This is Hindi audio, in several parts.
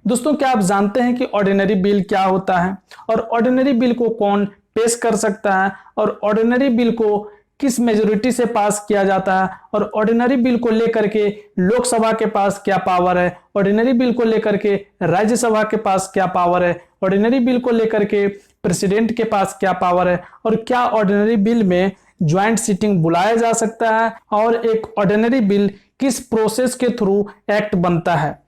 दोस्तों, क्या आप जानते हैं कि ऑर्डिनरी बिल क्या होता है और ऑर्डिनरी बिल को कौन पेश कर सकता है और ऑर्डिनरी बिल को किस मेजोरिटी से पास किया जाता है और ऑर्डिनरी बिल को लेकर के लोकसभा के पास क्या पावर है, ऑर्डिनरी बिल को लेकर के राज्यसभा के पास क्या पावर है, ऑर्डिनरी बिल को लेकर के प्रेसिडेंट के पास क्या पावर है और क्या ऑर्डिनरी बिल में ज्वाइंट सीटिंग बुलाया जा सकता है और एक ऑर्डिनरी बिल किस प्रोसेस के थ्रू एक्ट बनता है।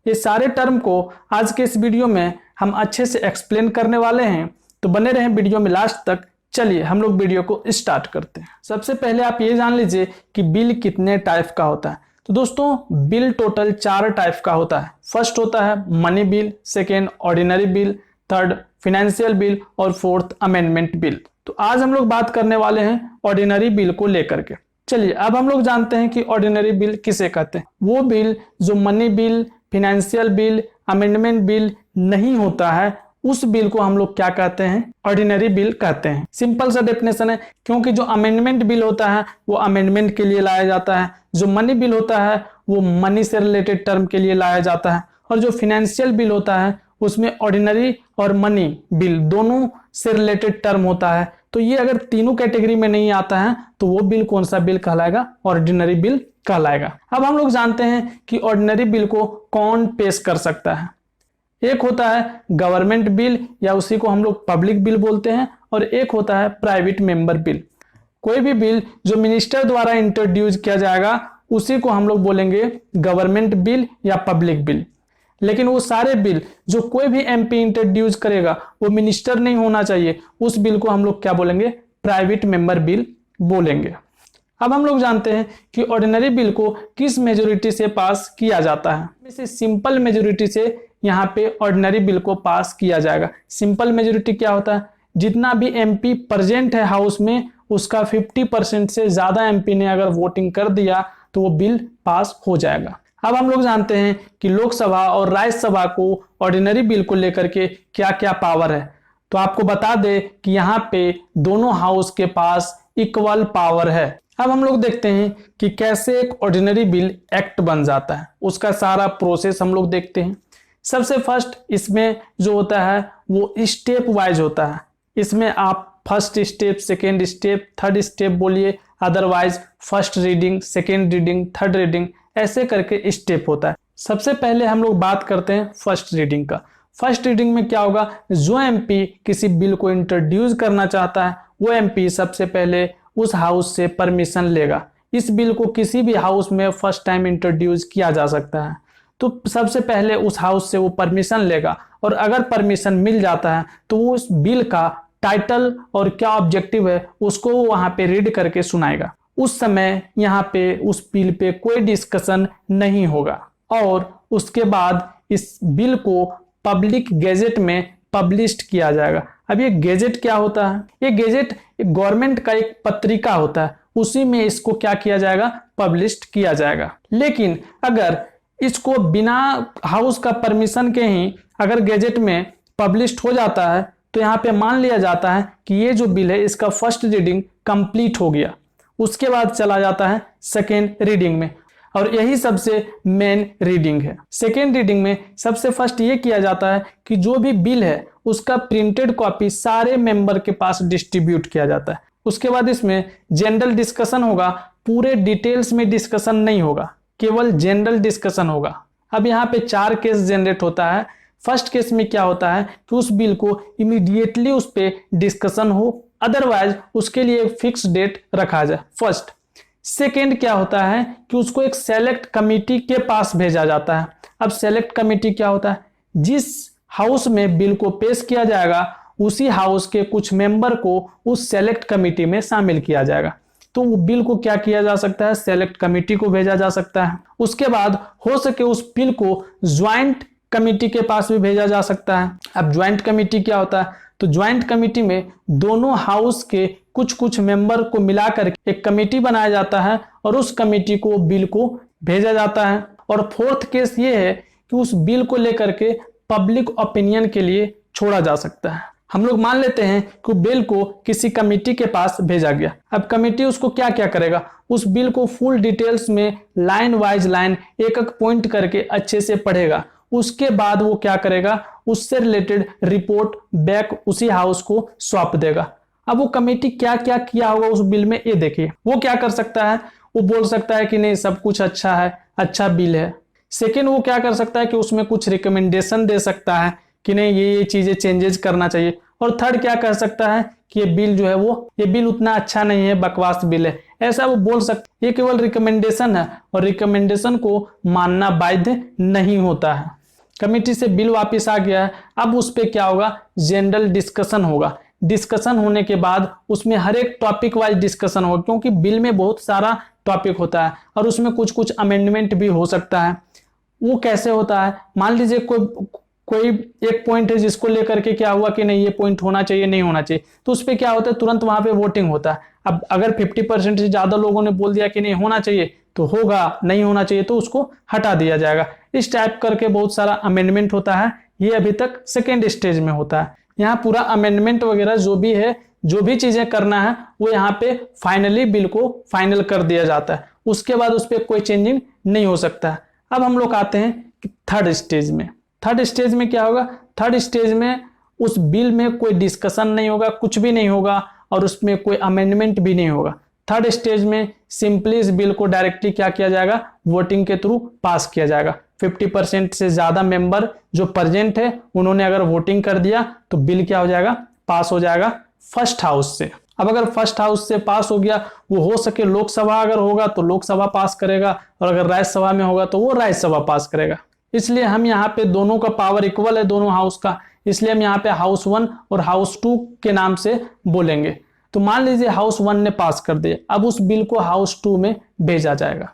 ये सारे टर्म को आज के इस वीडियो में हम अच्छे से एक्सप्लेन करने वाले हैं, तो बने रहें वीडियो में लास्ट तक। चलिए हम लोग वीडियो को स्टार्ट करते हैं। सबसे पहले आप ये जान लीजिए कि बिल कितने टाइप का होता है। तो दोस्तों, बिल टोटल 4 टाइप का होता है। फर्स्ट होता है money bill, second ordinary bill, third financial bill और फोर्थ अमेंडमेंट बिल। तो आज हम लोग बात करने वाले हैं ऑर्डिनरी बिल को लेकर के। चलिए अब हम लोग जानते हैं कि ऑर्डिनरी बिल किसे कहते हैं। वो बिल जो money bill, financial bill, amendment bill नहीं होता है, उस बिल को हम लोग क्या कहते हैं? ऑर्डिनरी बिल कहते हैं। सिंपल सा डेफिनेशन है, क्योंकि जो अमेंडमेंट बिल होता है वो अमेंडमेंट के लिए लाया जाता है, जो मनी बिल होता है वो मनी से रिलेटेड टर्म के लिए लाया जाता है और जो फाइनेंशियल बिल होता है उसमें ऑर्डिनरी और मनी बिल दोनों से रिलेटेड टर्म होता है। तो ये अगर तीनों कैटेगरी में नहीं आता है तो वो बिल कौन सा बिल कहलाएगा? ऑर्डिनरी बिल कहलाएगा। अब हम लोग जानते हैं कि ऑर्डिनरी बिल को कौन पेश कर सकता है। एक होता है गवर्नमेंट बिल या उसी को हम लोग पब्लिक बिल बोलते हैं और एक होता है प्राइवेट मेंबर बिल। कोई भी बिल जो मिनिस्टर द्वारा इंट्रोड्यूस किया जाएगा उसी को हम लोग बोलेंगे गवर्नमेंट बिल या पब्लिक बिल। लेकिन वो सारे बिल जो कोई भी एमपी इंट्रोड्यूस करेगा वो मिनिस्टर नहीं होना चाहिए, उस बिल को हम लोग क्या बोलेंगे? प्राइवेट मेंबर बिल बोलेंगे। अब हम लोग जानते हैं कि ऑर्डिनरी बिल को किस मेजोरिटी से पास किया जाता है। इसे सिंपल मेजोरिटी से यहाँ पे ऑर्डिनरी बिल को पास किया जाएगा। सिंपल मेजोरिटी क्या होता है? जितना भी एमपी प्रेजेंट है हाउस में उसका 50% से ज्यादा एमपी ने अगर वोटिंग कर दिया तो वो बिल पास हो जाएगा। अब हम लोग जानते हैं कि लोकसभा और राज्यसभा को ऑर्डिनरी बिल को लेकर के क्या क्या पावर है। तो आपको बता दें कि यहाँ पे दोनों हाउस के पास इक्वल पावर है। अब हम लोग देखते हैं कि कैसे एक ऑर्डिनरी बिल एक्ट बन जाता है, उसका सारा प्रोसेस हम लोग देखते हैं। सबसे फर्स्ट इसमें जो होता है वो स्टेप वाइज होता है। इसमें आप first step, second step, third step बोलिए, otherwise first reading, second reading, third reading, ऐसे करके स्टेप होता है। सबसे पहले हम लोग बात करते हैं फर्स्ट रीडिंग का। फर्स्ट रीडिंग में क्या होगा? जो एमपी किसी बिल को इंट्रोड्यूस करना चाहता है वो एमपी सबसे पहले उस हाउस से परमिशन लेगा। इस बिल को किसी भी हाउस में फर्स्ट टाइम इंट्रोड्यूस किया जा सकता है, तो सबसे पहले उस हाउस से वो परमिशन लेगा और अगर परमिशन मिल जाता है तो वो उस बिल का टाइटल और क्या ऑब्जेक्टिव है उसको वो वहां पे रीड करके सुनाएगा। उस समय यहाँ पे उस बिल पे कोई डिस्कशन नहीं होगा और उसके बाद इस बिल को पब्लिक गैजेट में पब्लिश किया जाएगा। अब ये गैजेट क्या होता है? ये गैजेट गवर्नमेंट का एक पत्रिका होता है, उसी में इसको क्या किया जाएगा? पब्लिश किया जाएगा। लेकिन अगर इसको बिना हाउस का परमिशन के ही अगर गैजेट में पब्लिश हो जाता है तो यहाँ पे मान लिया जाता है कि ये जो बिल है इसका फर्स्ट रीडिंग कंप्लीट हो गया। उसके बाद चला जाता है सेकेंड रीडिंग में और यही सबसे मेन रीडिंग है। सेकेंड रीडिंग में सबसे फर्स्ट ये किया जाता है कि जो भी बिल है उसका प्रिंटेड कॉपी सारे मेंबर के पास डिस्ट्रीब्यूट किया जाता है। उसके बाद इसमें जनरल डिस्कशन होगा, पूरे डिटेल्स में डिस्कशन नहीं होगा, केवल जनरल डिस्कशन होगा। अब यहाँ पे 4 केस जनरेट होता है। फर्स्ट केस में क्या होता है कि उस बिल को इमीडिएटली उस पे डिस्कशन हो, अदरवाइज उसके लिए फिक्स डेट रखा जाए। फर्स्ट। सेकेंड क्या होता है कि उसको एक सेलेक्ट कमिटी के पास भेजा जाता है। अब सेलेक्ट कमिटी क्या होता है? जिस हाउस में बिल को पेश किया जाएगा उसी हाउस के कुछ मेंबर को उस सेलेक्ट कमिटी में शामिल किया जाएगा। तो वो बिल को क्या किया जा सकता है? सेलेक्ट कमिटी को भेजा जा सकता है। उसके बाद हो सके उस बिल को ज्वाइंट कमिटी के पास भी भेजा जा सकता है। अब ज्वाइंट कमिटी क्या होता है? तो ज्वाइंट कमिटी में दोनों हाउस के कुछ कुछ मेंबर को मिलाकर एक कमेटी बनाया जाता है और उस कमेटी को बिल को भेजा जाता है। और फोर्थ केस ये है कि उस बिल को लेकर के पब्लिक ओपिनियन के लिए छोड़ा जा सकता है। हम लोग मान लेते हैं कि बिल को किसी कमेटी के पास भेजा गया। अब कमेटी उसको क्या क्या करेगा? उस बिल को फुल डिटेल्स में लाइन वाइज लाइन एक एक पॉइंट करके अच्छे से पढ़ेगा। उसके बाद वो क्या करेगा, उससे रिलेटेड रिपोर्ट बैक उसी हाउस को सौंप देगा। अब वो कमेटी क्या क्या किया होगा उस बिल में, ये देखिए। वो क्या कर सकता है, वो बोल सकता है कि नहीं सब कुछ अच्छा है, अच्छा बिल है। सेकेंड, वो क्या कर सकता है कि उसमें कुछ रिकमेंडेशन दे सकता है कि नहीं ये चीजें चेंजेस करना चाहिए। और थर्ड क्या कर सकता है कि ये बिल जो है वो ये बिल उतना अच्छा नहीं है, बकवास बिल है, ऐसा वो बोल सकता। ये केवल रिकमेंडेशन है और रिकमेंडेशन को मानना बाध्य नहीं होता है। कमेटी से बिल वापस आ गया है, अब उस पर क्या होगा, जनरल डिस्कशन होगा। डिस्कशन होने के बाद उसमें हर एक टॉपिक वाइज डिस्कशन होगा, क्योंकि बिल में बहुत सारा टॉपिक होता है और उसमें कुछ कुछ अमेंडमेंट भी हो सकता है। वो कैसे होता है, मान लीजिए कोई एक पॉइंट है जिसको लेकर के क्या हुआ कि नहीं ये पॉइंट होना चाहिए, नहीं होना चाहिए, तो उस पर क्या होता है, तुरंत वहां पे वोटिंग होता है। अब अगर 50% से ज्यादा लोगों ने बोल दिया कि नहीं होना चाहिए तो होगा, नहीं होना चाहिए तो उसको हटा दिया जाएगा। इस टाइप करके बहुत सारा अमेंडमेंट होता है। ये अभी तक सेकेंड स्टेज में होता है। यहाँ पूरा अमेंडमेंट वगैरह जो भी है, जो भी चीजें करना है वो यहाँ पे फाइनली बिल को फाइनल कर दिया जाता है। उसके बाद उस पर कोई चेंजिंग नहीं हो सकता है। अब हम लोग आते हैं थर्ड स्टेज में। थर्ड स्टेज में क्या होगा, थर्ड स्टेज में उस बिल में कोई डिस्कशन नहीं होगा, कुछ भी नहीं होगा और उसमें कोई अमेंडमेंट भी नहीं होगा। थर्ड स्टेज में सिंपली इस बिल को डायरेक्टली क्या किया जाएगा, वोटिंग के थ्रू पास किया जाएगा। 50% से ज्यादा मेंबर जो प्रेजेंट है उन्होंने अगर वोटिंग कर दिया तो बिल क्या हो जाएगा, पास हो जाएगा फर्स्ट हाउस से। अब अगर फर्स्ट हाउस से पास हो गया, वो हो सके लोकसभा अगर होगा तो लोकसभा पास करेगा और अगर राज्यसभा में होगा तो वो राज्यसभा पास करेगा। इसलिए हम यहाँ पे दोनों का पावर इक्वल है, दोनों हाउस का, इसलिए हम यहाँ पे हाउस 1 और हाउस 2 के नाम से बोलेंगे। तो मान लीजिए हाउस 1 ने पास कर दिया, अब उस बिल को हाउस 2 में भेजा जाएगा।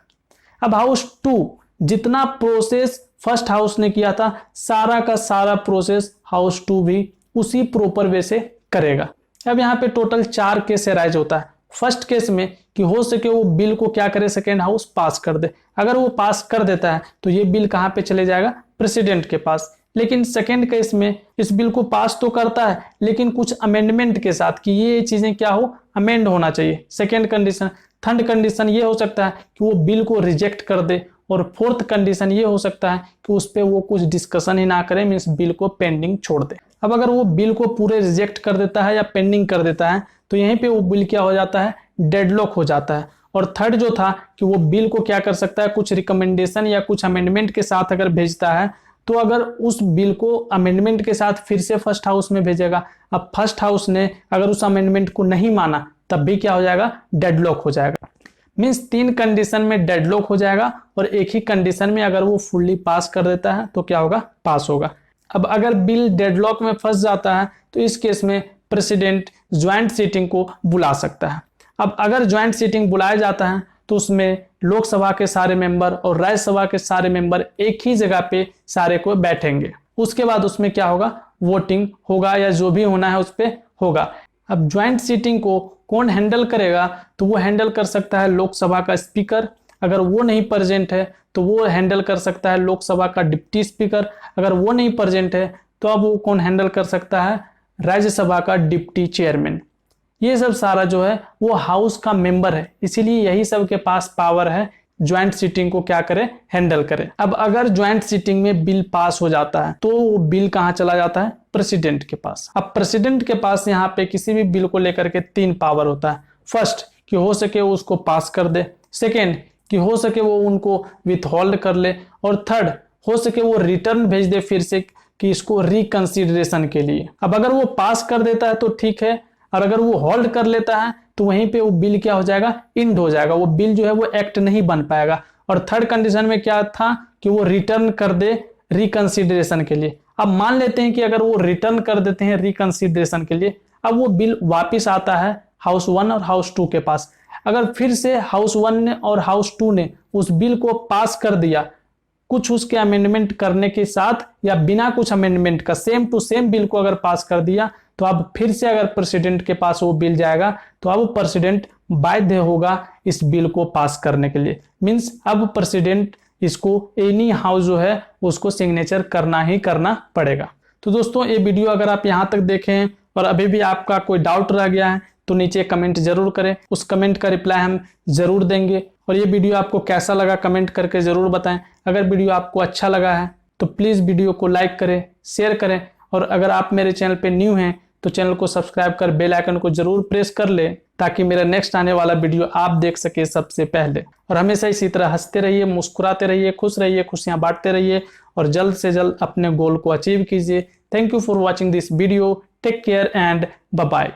अब हाउस 2 जितना प्रोसेस फर्स्ट हाउस ने किया था, सारा का सारा प्रोसेस हाउस 2 भी उसी प्रॉपर वे से करेगा। अब यहाँ पे टोटल 4 केस राइज होता है। फर्स्ट केस में कि हो सके वो बिल को क्या करे, सेकेंड हाउस पास कर दे। अगर वो पास कर देता है तो ये बिल कहाँ पे चले जाएगा, प्रेसिडेंट के पास। लेकिन सेकेंड केस में इस बिल को पास तो करता है लेकिन कुछ अमेंडमेंट के साथ कि ये चीजें क्या हो, अमेंड होना चाहिए, सेकेंड कंडीशन। थर्ड कंडीशन ये हो सकता है कि वो बिल को रिजेक्ट कर दे और फोर्थ कंडीशन ये हो सकता है कि उस पर वो कुछ डिस्कशन ही ना करे, मीन्स बिल को पेंडिंग छोड़ दे। अब अगर वो बिल को पूरे रिजेक्ट कर देता है या पेंडिंग कर देता है तो यहीं पे वो बिल क्या हो जाता है, डेडलॉक हो जाता है। और थर्ड जो था कि वो बिल को क्या कर सकता है, कुछ रिकमेंडेशन या कुछ अमेंडमेंट के साथ अगर भेजता है तो अगर उस बिल को अमेंडमेंट के साथ फिर से फर्स्ट हाउस में भेजेगा। अब फर्स्ट हाउस ने अगर उस अमेंडमेंट को नहीं माना तब भी क्या हो जाएगा, डेडलॉक हो जाएगा। मीन्स 3 कंडीशन में डेडलॉक हो जाएगा और एक ही कंडीशन में अगर वो फुल्ली पास कर देता है तो क्या होगा, पास होगा। अब अगर बिल डेडलॉक में फंस जाता है तो इस केस में प्रेसिडेंट ज्वाइंट सीटिंग को बुला सकता है। अब अगर ज्वाइंट सीटिंग बुलाया जाता है तो उसमें लोकसभा के सारे मेंबर और राज्यसभा के सारे मेंबर एक ही जगह पे सारे को बैठेंगे। उसके बाद उसमें क्या होगा, वोटिंग होगा या जो भी होना है उस पर होगा। अब ज्वाइंट सीटिंग को कौन हैंडल करेगा, तो वो हैंडल कर सकता है लोकसभा का स्पीकर। अगर वो नहीं प्रेजेंट है तो वो हैंडल कर सकता है लोकसभा का डिप्टी स्पीकर। अगर वो नहीं प्रेजेंट है तो अब वो कौन हैंडल कर सकता है, राज्यसभा का डिप्टी चेयरमैन। ये सब सारा जो है वो हाउस का मेंबर है, इसीलिए यही सब के पास पावर है ज्वाइंट सीटिंग को क्या करे, हैंडल करे। अब अगर ज्वाइंट सीटिंग में बिल पास हो जाता है तो वो बिल कहाँ चला जाता है, प्रेसिडेंट के पास। अब प्रेसिडेंट के पास यहाँ पे किसी भी बिल को लेकर के 3 पावर होता है। फर्स्ट कि हो सके वो उसको पास कर दे, सेकेंड कि हो सके वो उनको विथहोल्ड कर ले, और थर्ड हो सके वो रिटर्न भेज दे फिर से कि इसको रिकंसिडरेशन के लिए। अब अगर वो पास कर देता है तो ठीक है, और अगर वो होल्ड कर लेता है तो वहीं पे वो बिल क्या हो जाएगा, इंड हो जाएगा। वो बिल जो है वो एक्ट नहीं बन पाएगा। और थर्ड कंडीशन में क्या था कि वो रिटर्न कर दे रिकंसिडरेशन के लिए। अब मान लेते हैं कि अगर वो रिटर्न कर देते हैं रिकंसिडरेशन के लिए, अब वो बिल वापिस आता है हाउस 1 और हाउस 2 के पास। अगर फिर से हाउस 1 ने और हाउस 2 ने उस बिल को पास कर दिया, कुछ उसके अमेंडमेंट करने के साथ या बिना कुछ अमेंडमेंट का सेम टू सेम बिल को अगर पास कर दिया, तो अब फिर से अगर प्रेसिडेंट के पास वो बिल जाएगा तो अब प्रेसिडेंट बाध्य होगा इस बिल को पास करने के लिए। मींस अब प्रेसिडेंट इसको एनी हाउस जो है उसको सिग्नेचर करना ही करना पड़ेगा। तो दोस्तों ये वीडियो अगर आप यहाँ तक देखें और अभी भी आपका कोई डाउट रह गया है तो नीचे कमेंट जरूर करें, उस कमेंट का रिप्लाई हम जरूर देंगे। और ये वीडियो आपको कैसा लगा कमेंट करके जरूर बताएं। अगर वीडियो आपको अच्छा लगा है तो प्लीज़ वीडियो को लाइक करें, शेयर करें, और अगर आप मेरे चैनल पे न्यू हैं तो चैनल को सब्सक्राइब कर बेल आइकन को जरूर प्रेस कर ले, ताकि मेरा नेक्स्ट आने वाला वीडियो आप देख सके सबसे पहले। और हमेशा इसी तरह हंसते रहिए, मुस्कुराते रहिए, खुश रहिए, खुशियां बांटते रहिए और जल्द से जल्द अपने गोल को अचीव कीजिए। Thank you for watching this video. Take care and bye bye.